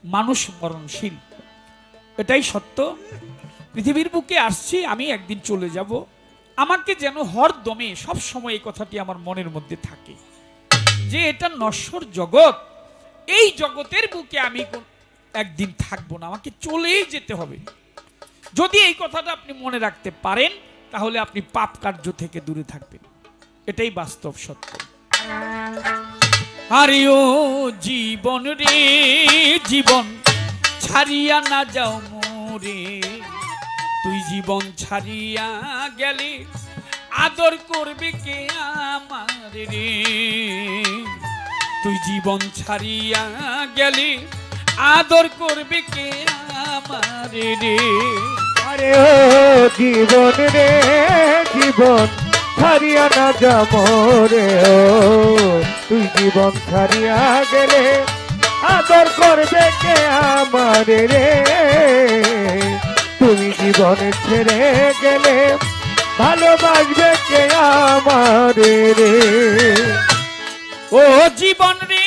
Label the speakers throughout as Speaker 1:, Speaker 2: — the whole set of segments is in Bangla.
Speaker 1: মানুষ মরণশীল, এটাই সত্য। পৃথিবীর বুকে আসছি, আমি একদিন চলে যাব। আমাকে যেন হরদমে সব সময় এই কথাটি আমার মনের মধ্যে থাকে যে এটা নশ্বর জগৎ, এই জগতের বুকে আমি একদিন থাকবো না, আমাকে চলেই যেতে হবে। যদি এই কথাটা আপনি মনে রাখতে পারেন তাহলে আপনি পাপ কার্য থেকে দূরে থাকবেন, এটাই বাস্তব সত্য। আরে ও জীবন রে জীবন, ছাড়িয়া না যাও মোরে, তুই জীবন ছাড়িয়া গেলে আদর করবে কে আমার রে, তুই জীবন ছাড়িয়া গেলে আদর করবে কে আমার রে।
Speaker 2: আরে ও জীবন রে জীবন, ছাড়িয়া না যাব রে, ও তুই জীবন ছাড়িয়া গেলে আদর করবে কে আমার রে, তুমি জীবন ছেড়ে গেলে ভালোবাসবে কে আমার রে।
Speaker 1: ও জীবন রে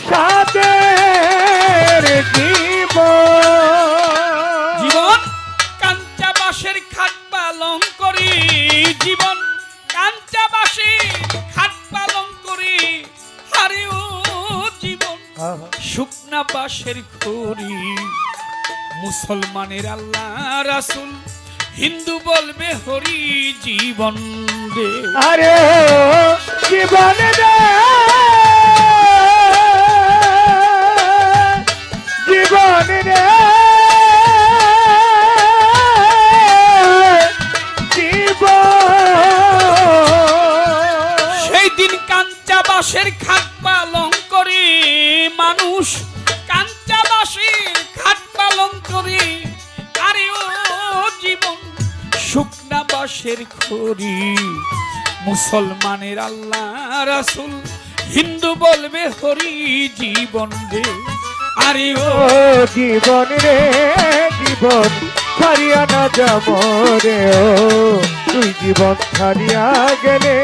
Speaker 2: সাদের জীবন,
Speaker 1: জীবন কাঞ্চা বাঁশের খাট পালং করি, জীবন কাঞ্চা বাঁশের খাট পালং করি, আরে ও জীবন শুকনা বাঁশের খড়ি, মুসলমানের আল্লাহ রাসূল, হিন্দু বলবে হরি জীবন রে।
Speaker 2: আরে জীবন রে জীবন রে জীবন,
Speaker 1: সেই দিন কাঞ্চা বাঁশের খাট পালং করে মানুষ, কাঞ্চা বাঁশের খাট পালং করে, আরে ও জীবন শুকনা বাঁশের খড়ি, মুসলমানের আল্লাহ রাসূল, হিন্দু বলবে হরি জীবন রে। আরে ও
Speaker 2: ও জীবন রে জীবন, ছাড়িয়া না যাব রে, ও তুই জীবন ছাড়িয়া গেলে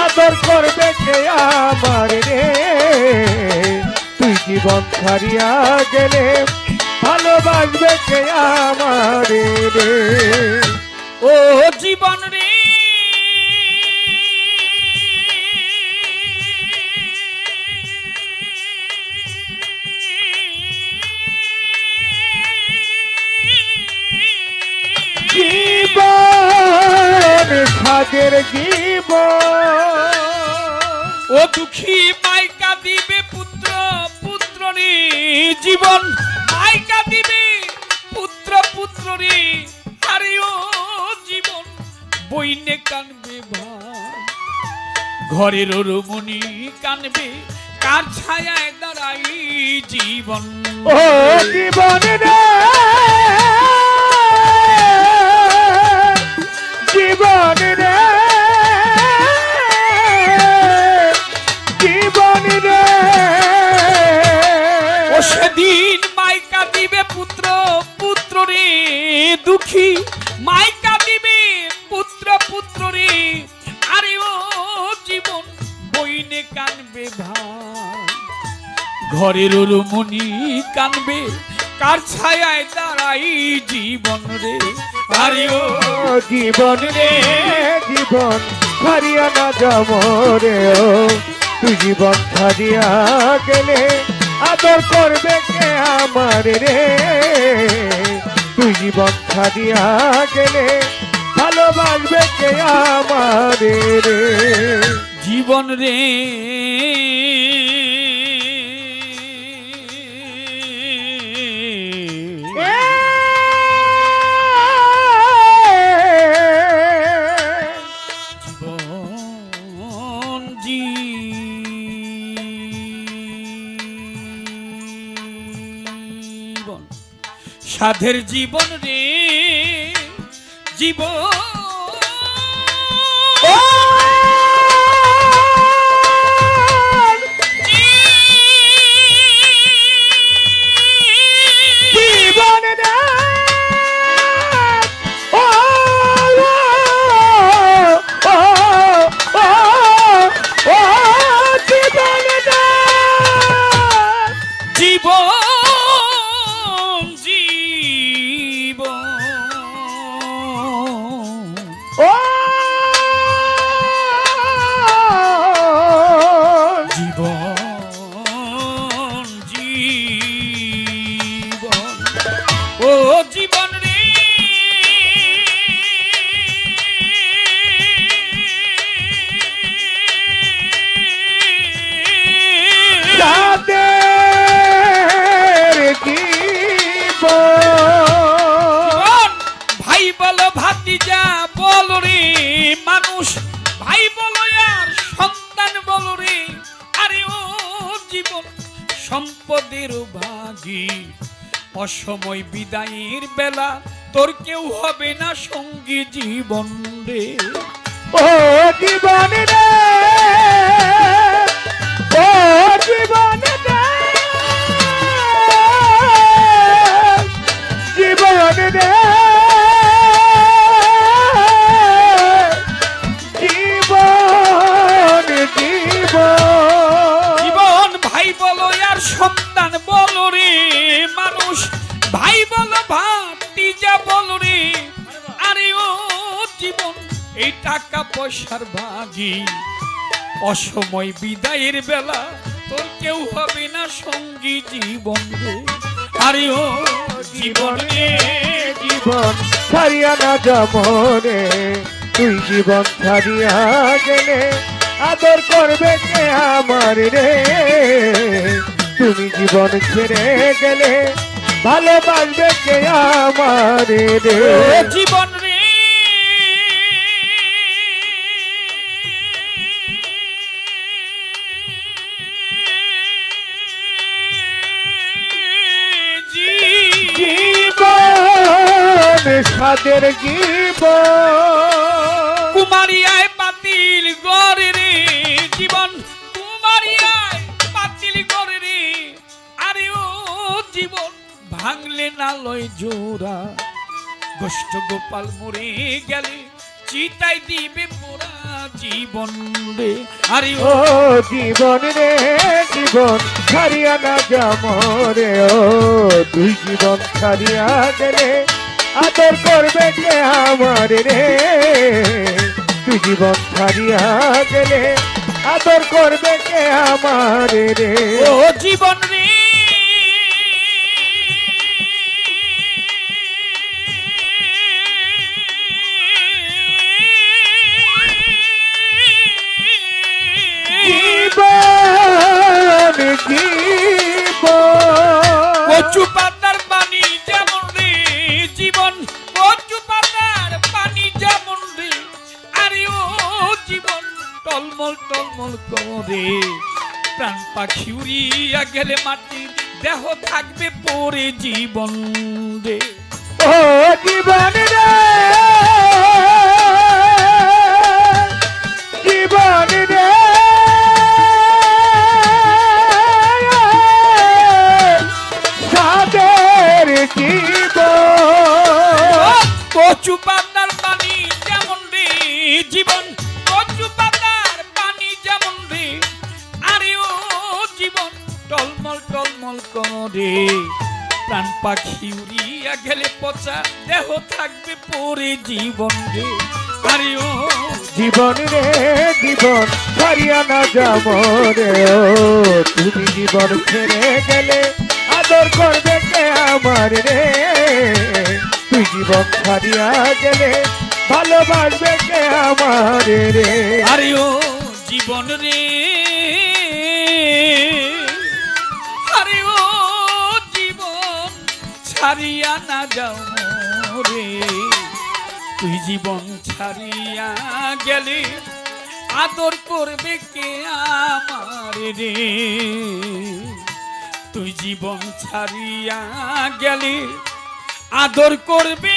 Speaker 2: আদর করবে কে আমার রে, তুই জীবন ছাড়িয়া গেলে ভালোবাসবে কে আমার রে।
Speaker 1: ও জীবন রে
Speaker 2: জীবন সাদের জীবন,
Speaker 1: ও দুঃখী মাইকা দিবে পুত্র পুত্র রে, জীবন মাইকা দিবে পুত্র পুত্র রে, আরে ও জীবন বইনে কানবে ভাই, ঘরের রমণী কানবে কার ছায়ায় দাঁড়াই জীবন।
Speaker 2: ও জীবন রে জীবন রে জীবন রে,
Speaker 1: ও সেদিন মাইকা দিবে পুত্র পুত্র রে, দুঃখী মাইকা দিবে পুত্র পুত্র রে, আরে ও জীবন বইনে কানবে ভাই, ঘরের রমণী কানবে কার ছায়ায় দাঁড়াই জীবন রে। আরে ও
Speaker 2: জীবন রে জীবন, ছাড়িয়া না যাব রে, ও তুই জীবন ছাড়িয়া গেলে আদর করবে কে আমার রে, তুই জীবন ছাড়িয়া গেলে ভালোবাসবে কে আমার রে।
Speaker 1: জীবন রে জীবন জীবন সাধের জীবন রে জীবন, সম্পদের ভাগী, অসময় বিদায়ের বেলা তোর কেউ হবে না সঙ্গী জীবন রে।
Speaker 2: ও জীবন রে, ও জীবন রে, জীবন রে, জীবন জীবন
Speaker 1: জীবন ভাই বলো আর সন্তান বলো রে, মানুষ ভাই বলো ভাতিজা বলো রে। আরে ও জীবন এই টাকা পয়সার ভাগী, অসময় বিদায়ের বেলা তোর কেউ হবে না সঙ্গী জীবন রে। আরে ও জীবন রে,
Speaker 2: জীবন ছাড়িয়া না যাবরে, তুই জীবন ছাড়িয়া গেলে আদর করবে কে আমার রে। তুমি জীবন ছেড়ে গেলে ভালোবাসবে কে আমার রে।
Speaker 1: ও জীবন রে,
Speaker 2: জীবন সাদের জীবন
Speaker 1: কুমারিয়ায় পাতিল গড়ে রে, জীবন কুমারিয়ায় পাতিল গড়ে রে। আরে ও জীবন ভাঙলে না লয় জোড়া, গোষ্ঠ গোপাল মরে গেলে চিতাই দিবে মোরা জীবন রে। আরে ও
Speaker 2: ও জীবন রে, জীবন ছাড়িয়া না যামরে, ও তুই জীবন ছাড়িয়া গেলে আদর করবে কে আমার রে। তুই জীবন ছাড়িয়া গেলে আদর করবে কে আমার রে।
Speaker 1: ও জীবন রে,
Speaker 2: জীবন জীবন
Speaker 1: কচু পাতার পানি যেমন রে, জীবন কচু পাতার পানি যেমন রে। আরে ও জীবন টলমল টলমল করে, প্রাণ পাখি উড়িয়া গেলে মাটির দেহ থাকবে পরে জীবন রে।
Speaker 2: ও জীবন রে, জীবন রে, সাদের জীবন
Speaker 1: কচু পাতার পানি যেমন রে, জীবন কচু পাতার পানি যেমন রে। আরে ও জীবন টলমল টলমল করে, প্রাণ পাখি উড়িয়া গেলে পচা দেহ থাকবে পরে জীবন রে। আরে ও
Speaker 2: জীবন রে, জীবন ছাড়িয়া না যামরে, ও তুমি জীবন ছেড়ে গেলে আদর করবে কে আমার রে। তুই জীবন ছাড়িয়া গেলে ভালোবাসবে কে আমার রে।
Speaker 1: আরে ও জীবন রে, আরে ও জীবন ছাড়িয়া না যাও রে। তুই জীবন ছাড়িয়া গেলে আদর করবে কে আমার রে। তুই জীবন ছাড়িয়া গেলে আদর করবে